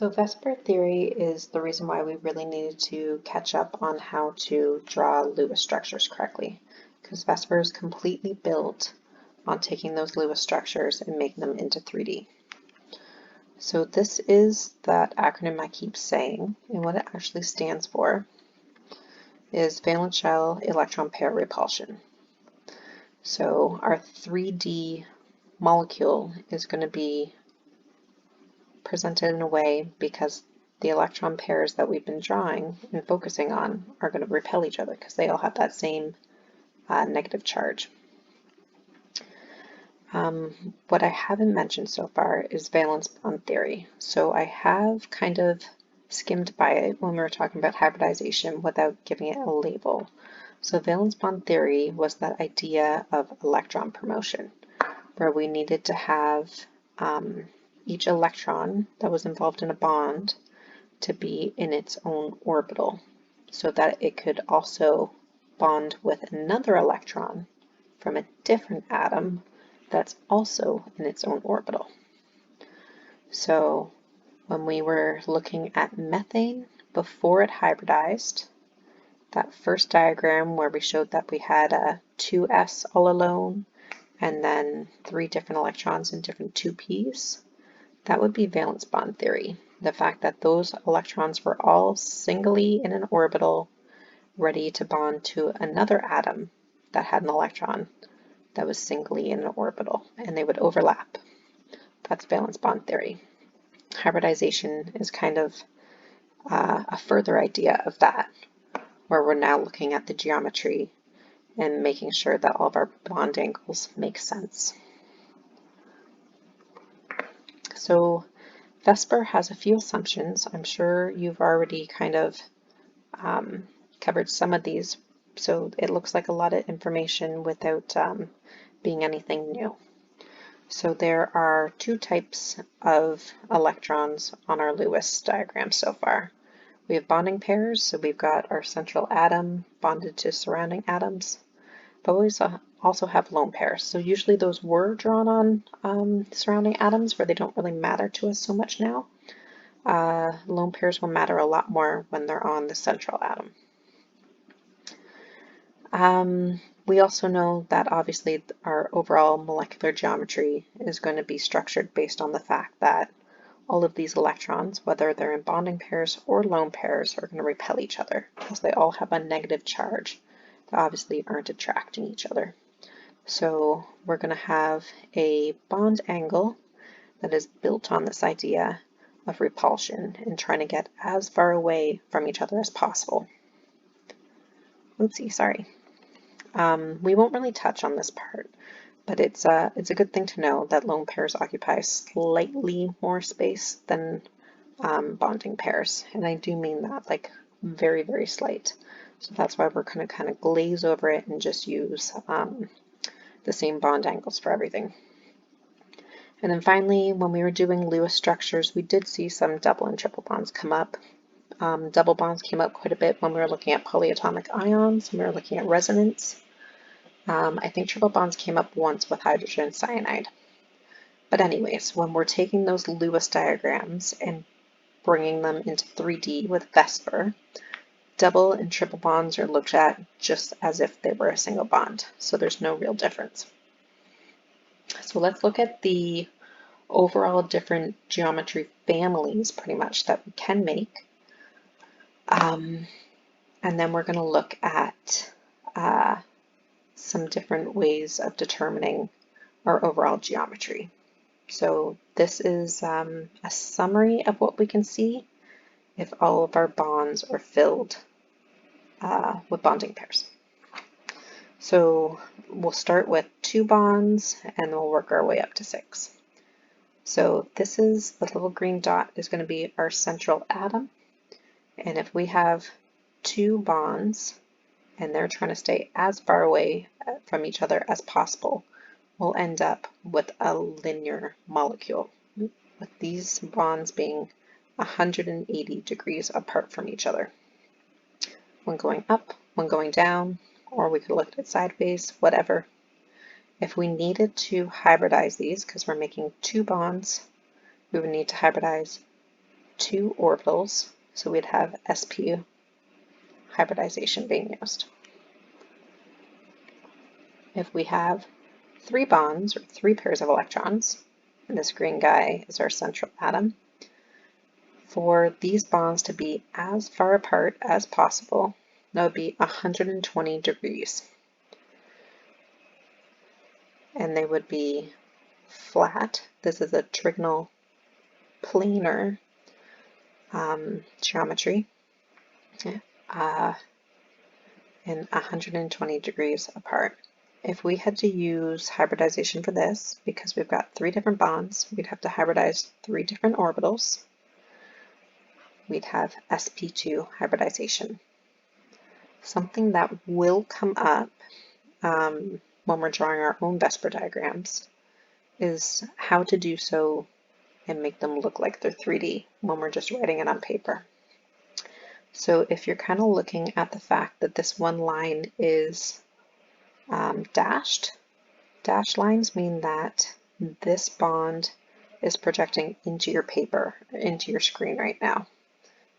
So VSEPR theory is the reason why we really needed to catch up on how to draw Lewis structures correctly, because VSEPR is completely built on taking those Lewis structures and making them into 3D. So this is that acronym I keep saying, and what it actually stands for is valence shell electron pair repulsion. So our 3D molecule is going to be presented in a way because the electron pairs that we've been drawing and focusing on are going to repel each other because they all have that same negative charge. What I haven't mentioned so far is valence bond theory. So I have kind of skimmed by it when we were talking about hybridization without giving it a label. So valence bond theory was that idea of electron promotion, where we needed to have each electron that was involved in a bond to be in its own orbital so that it could also bond with another electron from a different atom that's also in its own orbital. So when we were looking at methane before it hybridized, that first diagram where we showed that we had a 2s all alone and then 3 different electrons in different 2p's, that would be valence bond theory. The fact that those electrons were all singly in an orbital ready to bond to another atom that had an electron that was singly in an orbital, and they would overlap. That's valence bond theory. Hybridization is kind of a further idea of that, where we're now looking at the geometry and making sure that all of our bond angles make sense. So VSEPR has a few assumptions. I'm sure you've already kind of covered some of these, so it looks like a lot of information without being anything new. So there are 2 types of electrons on our Lewis diagram so far. We have bonding pairs, so we've got our central atom bonded to surrounding atoms, but we also have lone pairs. So usually those were drawn on surrounding atoms where they don't really matter to us so much now. Lone pairs will matter a lot more when they're on the central atom. We also know that obviously our overall molecular geometry is going to be structured based on the fact that all of these electrons, whether they're in bonding pairs or lone pairs, are going to repel each other because they all have a negative charge that obviously aren't attracting each other. So we're going to have a bond angle that is built on this idea of repulsion and trying to get as far away from each other as possible. Oopsie, sorry. We won't really touch on this part, but it's a good thing to know that lone pairs occupy slightly more space than bonding pairs, and I do mean that like very, very slight. So that's why we're going to kind of glaze over it and just use the same bond angles for everything. And then finally, when we were doing Lewis structures, we did see some double and triple bonds come up. Double bonds came up quite a bit when we were looking at polyatomic ions, and we were looking at resonance. I think triple bonds came up once with hydrogen cyanide. But anyways, when we're taking those Lewis diagrams and bringing them into 3D with VSEPR, double and triple bonds are looked at just as if they were a single bond, so there's no real difference. So let's look at the overall different geometry families pretty much that we can make. And then we're going to look at some different ways of determining our overall geometry. So this is a summary of what we can see if all of our bonds are filled with bonding pairs. So we'll start with 2 bonds and we'll work our way up to 6. So this is the little green dot is going to be our central atom. And if we have 2 bonds and they're trying to stay as far away from each other as possible, we'll end up with a linear molecule, with these bonds being 180 degrees apart from each other. One going up, one going down, or we could look at it sideways, whatever. If we needed to hybridize these, because we're making 2 bonds, we would need to hybridize 2 orbitals, so we'd have sp hybridization being used. If we have 3 bonds, or 3 pairs of electrons, and this green guy is our central atom, for these bonds to be as far apart as possible, that would be 120 degrees. And they would be flat. This is a trigonal planar geometry, and 120 degrees apart. If we had to use hybridization for this, because we've got 3 different bonds, we'd have to hybridize 3 different orbitals. We'd have sp2 hybridization. Something that will come up when we're drawing our own VSEPR diagrams is how to do so and make them look like they're 3D when we're just writing it on paper. So if you're kind of looking at the fact that this one line is dashed lines mean that this bond is projecting into your paper, into your screen right now.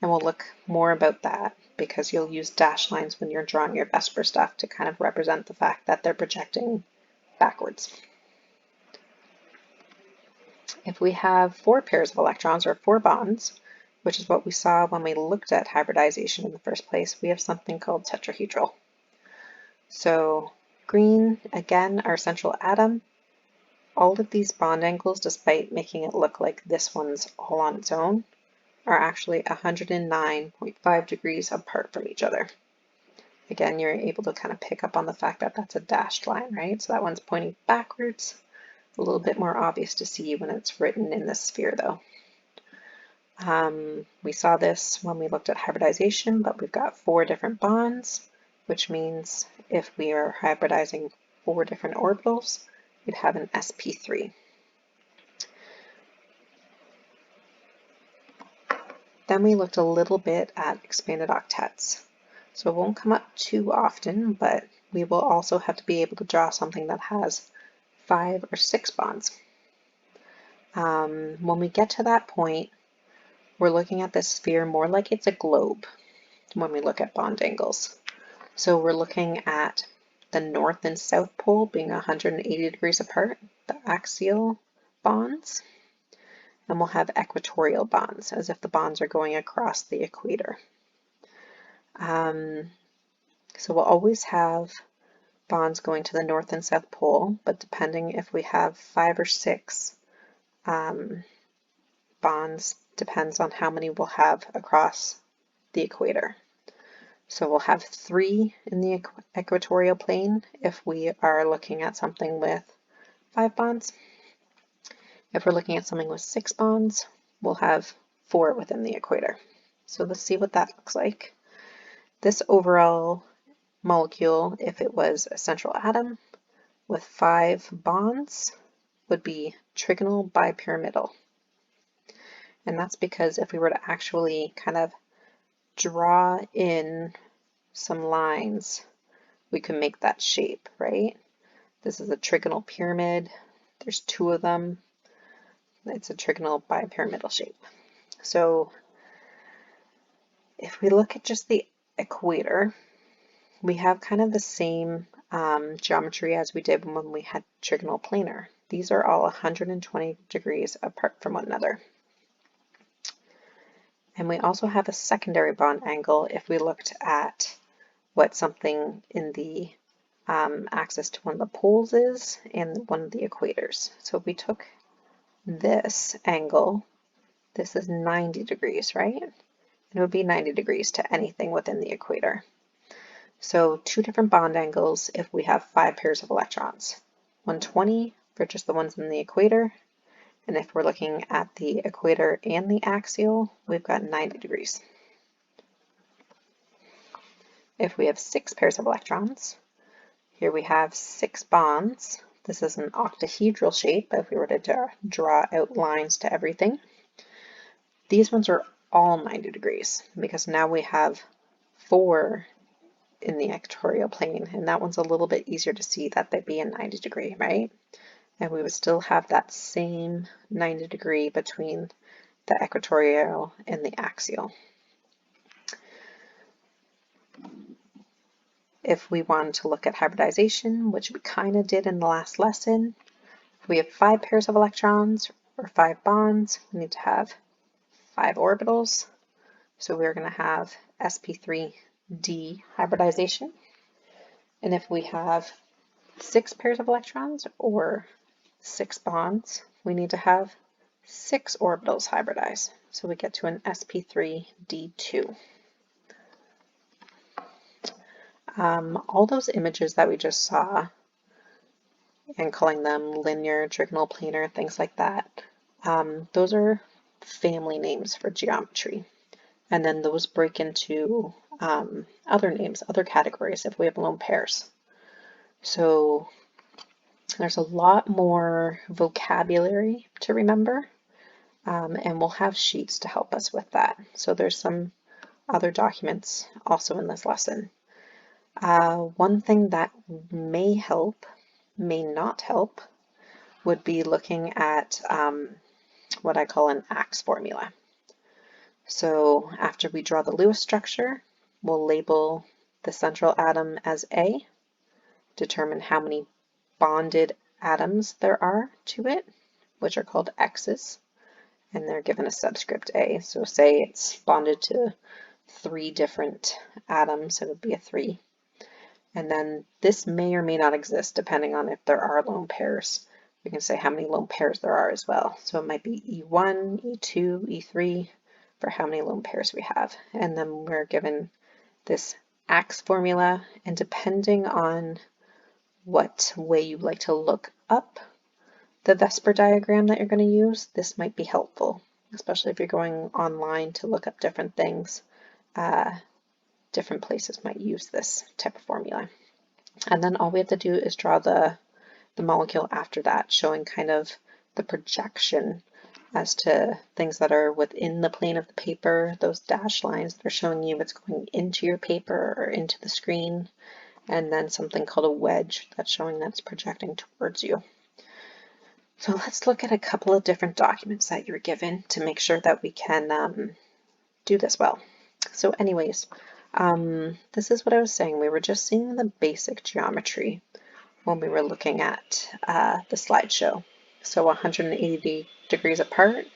And we'll look more about that because you'll use dashed lines when you're drawing your VSEPR stuff to kind of represent the fact that they're projecting backwards. If we have 4 pairs of electrons or 4 bonds, which is what we saw when we looked at hybridization in the first place, we have something called tetrahedral. So green, again, our central atom. All of these bond angles, despite making it look like this one's all on its own, are actually 109.5 degrees apart from each other. Again, you're able to kind of pick up on the fact that that's a dashed line, right? So that one's pointing backwards. A little bit more obvious to see when it's written in this sphere, though. We saw this when we looked at hybridization, but we've got 4 different bonds, which means if we are hybridizing 4 different orbitals, we'd have an sp3. Then we looked a little bit at expanded octets. So it won't come up too often, but we will also have to be able to draw something that has 5 or 6 bonds. When we get to that point, we're looking at this sphere more like it's a globe when we look at bond angles. So we're looking at the north and south pole being 180 degrees apart, the axial bonds, and we'll have equatorial bonds, as if the bonds are going across the equator. So we'll always have bonds going to the north and south pole, but depending if we have 5 or 6 bonds depends on how many we'll have across the equator. So we'll have 3 in the equatorial plane if we are looking at something with 5 bonds. If we're looking at something with 6 bonds, we'll have 4 within the equator. So let's see what that looks like. This overall molecule, if it was a central atom with 5 bonds, would be trigonal bipyramidal. And that's because if we were to actually kind of draw in some lines, we can make that shape, right? This is a trigonal pyramid. There's 2 of them. It's a trigonal bipyramidal shape. So if we look at just the equator, we have kind of the same geometry as we did when we had trigonal planar. These are all 120 degrees apart from one another. And we also have a secondary bond angle if we looked at what something in the axis to one of the poles is and one of the equators. So if we took this angle, this is 90 degrees, right? It would be 90 degrees to anything within the equator. So 2 different bond angles if we have 5 pairs of electrons. 120 for just the ones in the equator, and if we're looking at the equator and the axial, we've got 90 degrees. If we have 6 pairs of electrons, here we have 6 bonds. This is an octahedral shape if we were to draw out lines to everything. These ones are all 90 degrees because now we have 4 in the equatorial plane, and that one's a little bit easier to see that they'd be a 90 degree, right? And we would still have that same 90 degree between the equatorial, and the axial. If we want to look at hybridization, which we kind of did in the last lesson, if we have 5 pairs of electrons or 5 bonds, we need to have 5 orbitals. So we're going to have sp3d hybridization. And if we have 6 pairs of electrons or 6 bonds, we need to have 6 orbitals hybridize. So we get to an sp3d2. All those images that we just saw, and calling them linear, trigonal, planar, things like that, those are family names for geometry. And then those break into other names, other categories if we have lone pairs. So there's a lot more vocabulary to remember, and we'll have sheets to help us with that. So there's some other documents also in this lesson. One thing that may help, may not help, would be looking at what I call an AX formula. So after we draw the Lewis structure, we'll label the central atom as A, determine how many bonded atoms there are to it, which are called X's, and they're given a subscript A. So say it's bonded to 3 different atoms, it would be a 3. And then this may or may not exist depending on if there are lone pairs. We can say how many lone pairs there are as well. So it might be E1, E2, E3 for how many lone pairs we have. And then we're given this AX formula, and depending on what way you like to look up the VSEPR diagram that you're going to use, this might be helpful, especially if you're going online to look up different things. Different places might use this type of formula. And then all we have to do is draw the molecule after that, showing kind of the projection as to things that are within the plane of the paper, those dashed lines that are showing you what's going into your paper or into the screen, and then something called a wedge that's showing that it's projecting towards you. So let's look at a couple of different documents that you're given to make sure that we can do this well. So anyways, this is what I was saying. We were just seeing the basic geometry when we were looking at the slideshow. So 180 degrees apart.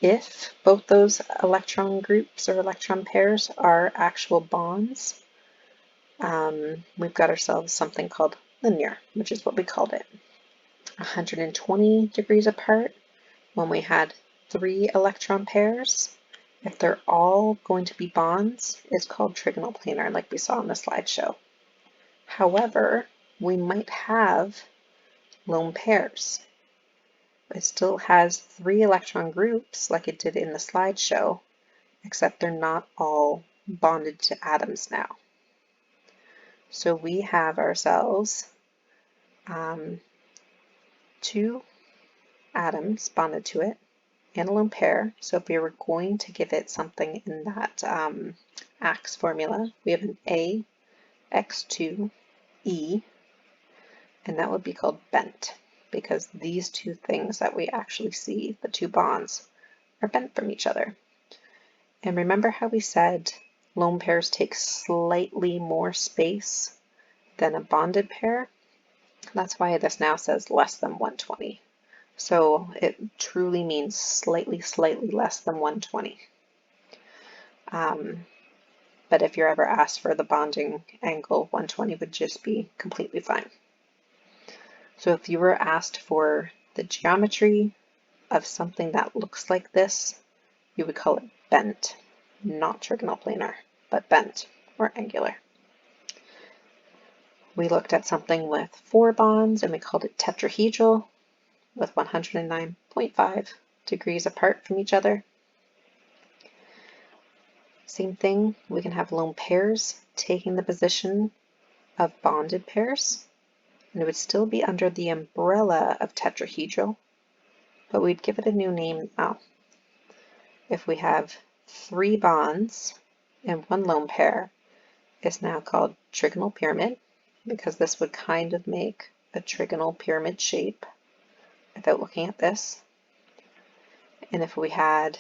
If both those electron groups or electron pairs are actual bonds, we've got ourselves something called linear, which is what we called it. 120 degrees apart, when we had 3 electron pairs, if they're all going to be bonds, is called trigonal planar, like we saw in the slideshow. However, we might have lone pairs. It still has 3 electron groups like it did in the slideshow, except they're not all bonded to atoms now. So we have ourselves 2 atoms bonded to it and a lone pair. So if we were going to give it something in that AX formula, we have an A, X2, E, and that would be called bent, because these 2 things that we actually see, the 2 bonds, are bent from each other. And remember how we said lone pairs take slightly more space than a bonded pair? That's why this now says less than 120. So it truly means slightly less than 120. But if you're ever asked for the bonding angle, 120 would just be completely fine. So if you were asked for the geometry of something that looks like this, you would call it bent, not trigonal planar, but bent or angular. We looked at something with 4 bonds and we called it tetrahedral, with 109.5 degrees apart from each other. Same thing, we can have lone pairs taking the position of bonded pairs, and it would still be under the umbrella of tetrahedral, but we'd give it a new name now. If we have 3 bonds and 1 lone pair, it's now called trigonal pyramid, because this would kind of make a trigonal pyramid shape without looking at this. And if we had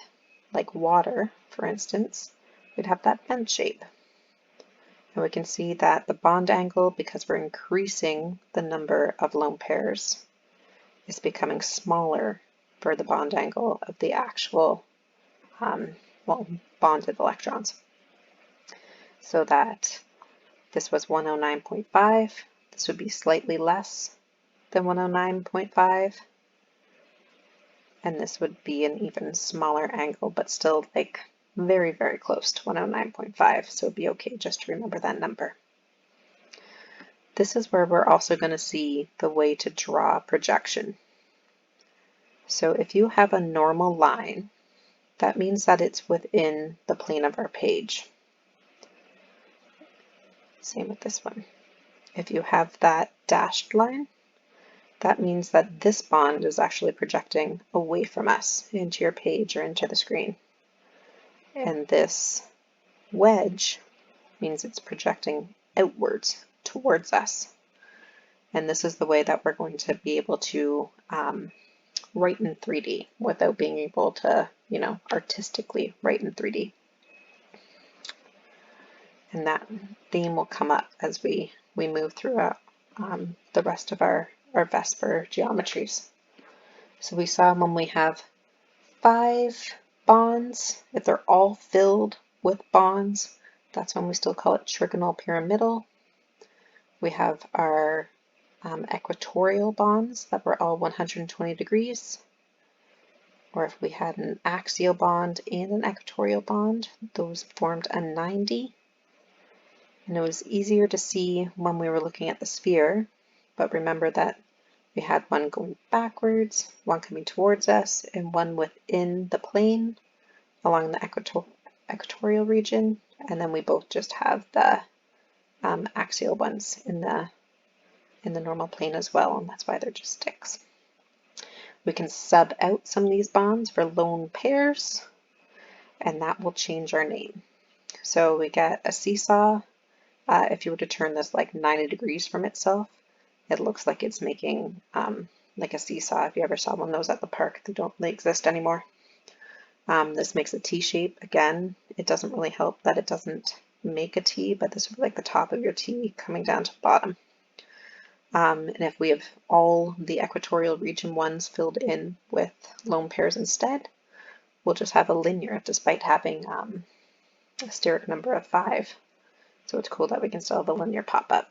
like water, for instance, we'd have that bent shape. And we can see that the bond angle, because we're increasing the number of lone pairs, is becoming smaller for the bond angle of the actual bonded electrons. So that this was 109.5, this would be slightly less than 109.5, and this would be an even smaller angle, but still like very, very close to 109.5, so it'd be okay just to remember that number. This is where we're also going to see the way to draw projection. So if you have a normal line, that means that it's within the plane of our page. Same with this one. If you have that dashed line, that means that this bond is actually projecting away from us into your page or into the screen. And this wedge means it's projecting outwards towards us. And this is the way that we're going to be able to write in 3D without being able to, artistically write in 3D. And that theme will come up as we move throughout the rest of our VSEPR geometries. So we saw when we have 5 bonds, if they're all filled with bonds, that's when we still call it trigonal pyramidal. We have our equatorial bonds that were all 120 degrees. Or if we had an axial bond and an equatorial bond, those formed a 90. And it was easier to see when we were looking at the sphere, but remember that we had one going backwards, one coming towards us, and one within the plane along the equatorial region, and then we both just have the axial ones in the normal plane as well, and that's why they're just sticks. We can sub out some of these bonds for lone pairs, and that will change our name. So we get a seesaw. If you were to turn this like 90 degrees from itself, it looks like it's making like a seesaw. If you ever saw one of those at the park, they don't really exist anymore. This makes a T shape. Again, it doesn't really help that it doesn't make a T, but this would be like the top of your T coming down to the bottom. And if we have all the equatorial region ones filled in with lone pairs instead, we'll just have a linear despite having a steric number of 5. So it's cool that we can still have a linear pop up.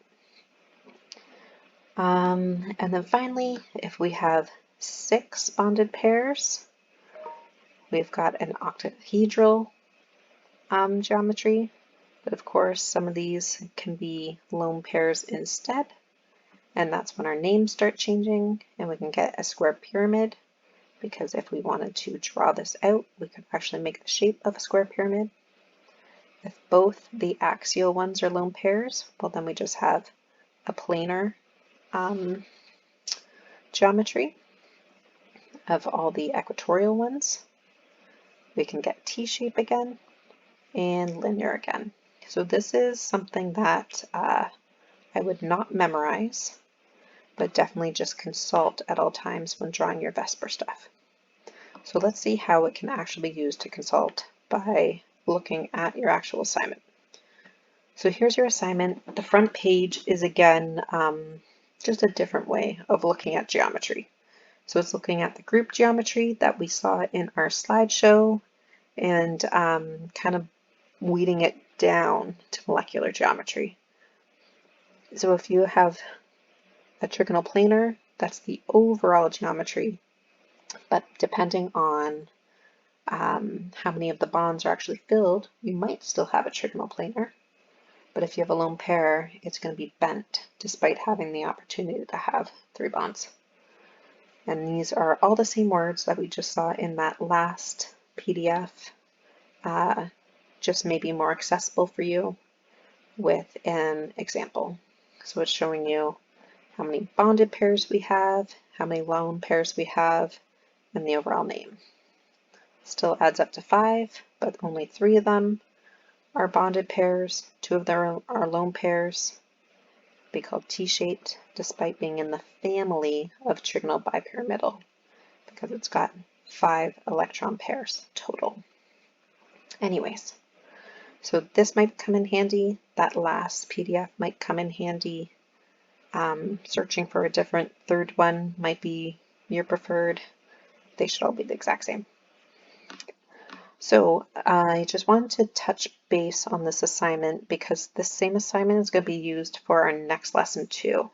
And then finally, if we have 6 bonded pairs, we've got an octahedral geometry, but of course some of these can be lone pairs instead, and that's when our names start changing and we can get a square pyramid, because if we wanted to draw this out, we could actually make the shape of a square pyramid. If both the axial ones are lone pairs, well then we just have a planar geometry of all the equatorial ones. We can get T-shape again and linear again. So this is something that I would not memorize, but definitely just consult at all times when drawing your VSEPR stuff. So let's see how it can actually be used to consult by looking at your actual assignment. So here's your assignment. The front page is again just a different way of looking at geometry. So it's looking at the group geometry that we saw in our slideshow and kind of weeding it down to molecular geometry. So if you have a trigonal planar, that's the overall geometry, but depending on how many of the bonds are actually filled, you might still have a trigonal planar. But if you have a lone pair, it's going to be bent despite having the opportunity to have 3 bonds. And these are all the same words that we just saw in that last PDF, just maybe more accessible for you with an example. So it's showing you how many bonded pairs we have, how many lone pairs we have, and the overall name. Still adds up to 5, but only 3 of them are bonded pairs. 2 of them are lone pairs. Be called T-shaped despite being in the family of trigonal bipyramidal because it's got 5 electron pairs total. Anyways, so this might come in handy. That last PDF might come in handy. Searching for a different third one might be your preferred. They should all be the exact same. So I just wanted to touch base on this assignment because this same assignment is going to be used for our next lesson too.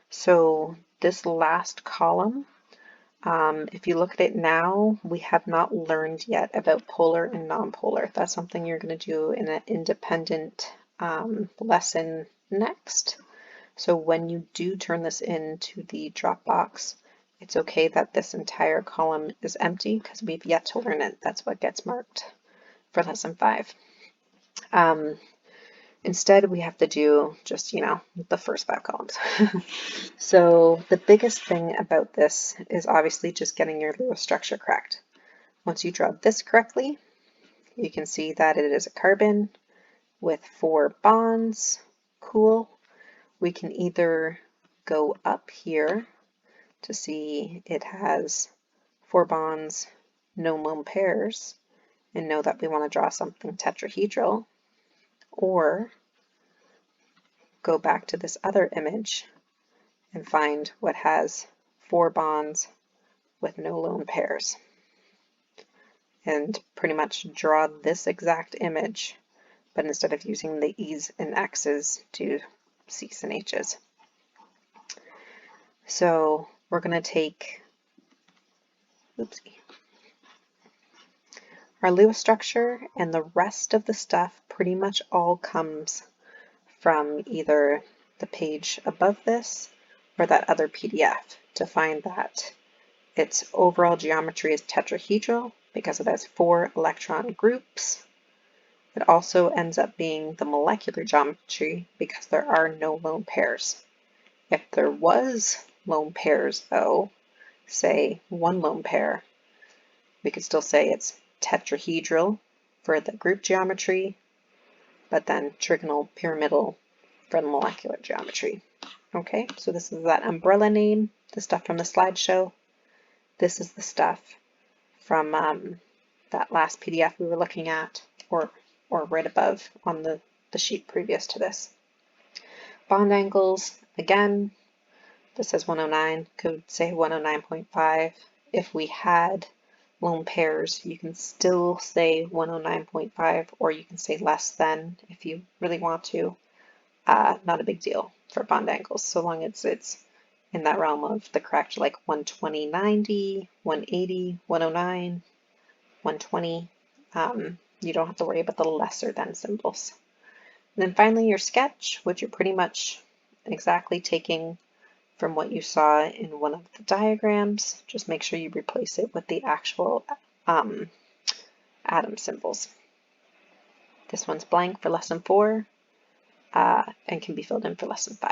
So this last column, if you look at it now, we have not learned yet about polar and nonpolar. That's something you're going to do in an independent lesson next. So when you do turn this into the Dropbox, it's okay that this entire column is empty because we've yet to learn it. That's what gets marked for lesson 5. Instead, we have to do just, the first 5 columns. So the biggest thing about this is obviously just getting your Lewis structure correct. Once you draw this correctly, you can see that it is a carbon with 4 bonds. Cool. We can either go up here to see it has 4 bonds, no lone pairs, and know that we want to draw something tetrahedral, or go back to this other image and find what has 4 bonds with no lone pairs, and pretty much draw this exact image, but instead of using the E's and X's, do C's and H's. So we're going to take our Lewis structure, and the rest of the stuff pretty much all comes from either the page above this or that other PDF, to find that its overall geometry is tetrahedral because it has 4 electron groups. It also ends up being the molecular geometry because there are no lone pairs. If there was lone pairs though, say 1 lone pair, we could still say it's tetrahedral for the group geometry, but then trigonal pyramidal for the molecular geometry. Okay, so this is that umbrella name, the stuff from the slideshow. This is the stuff from that last PDF we were looking at, or right above on the sheet previous to this. Bond angles, again, this says 109, could say 109.5. If we had lone pairs, you can still say 109.5, or you can say less than if you really want to. Not a big deal for bond angles, so long as it's in that realm of the correct, like 120/90, 180, 109, 120. You don't have to worry about the lesser than symbols. And then finally your sketch, which you're pretty much exactly taking from what you saw in one of the diagrams. Just make sure you replace it with the actual atom symbols. This one's blank for lesson 4 and can be filled in for lesson 5.